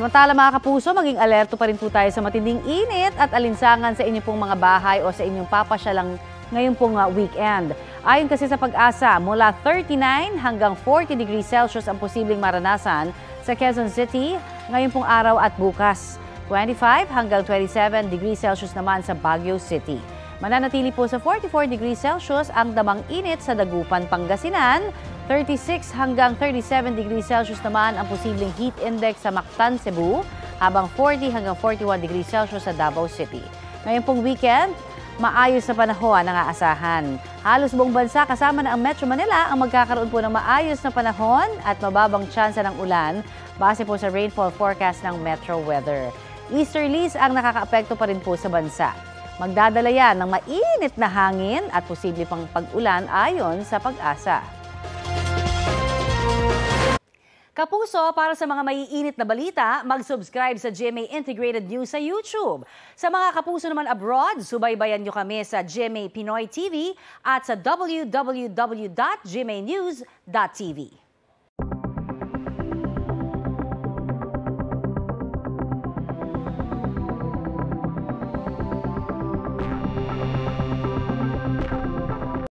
Samantala mga kapuso, maging alerto pa rin po tayo sa matinding init at alinsangan sa inyong pong mga bahay o sa inyong papasyalang ngayon pong weekend. Ayon kasi sa Pag-asa, mula 39 hanggang 40 degrees Celsius ang posibleng maranasan sa Quezon City ngayon pong araw at bukas. 25 hanggang 27 degrees Celsius naman sa Baguio City. Mananatili po sa 44 degrees Celsius ang damang init sa Dagupan, Pangasinan. 36 hanggang 37 degrees Celsius naman ang posibleng heat index sa Mactan, Cebu, habang 40 hanggang 41 degrees Celsius sa Davao City. Ngayon pong weekend, maayos na panahon ang aasahan. Halos buong bansa kasama na ang Metro Manila ang magkakaroon po ng maayos na panahon at mababang tsansa ng ulan base po sa rainfall forecast ng Metro Weather. Easterlies ang nakakaapekto pa rin po sa bansa. Magdadala yan ng mainit na hangin at posible pang pag-ulan ayon sa Pag-asa. Kapuso, para sa mga maiinit na balita, mag-subscribe sa GMA Integrated News sa YouTube. Sa mga kapuso naman abroad, subaybayan nyo kami sa GMA Pinoy TV at sa www.gmanews.tv.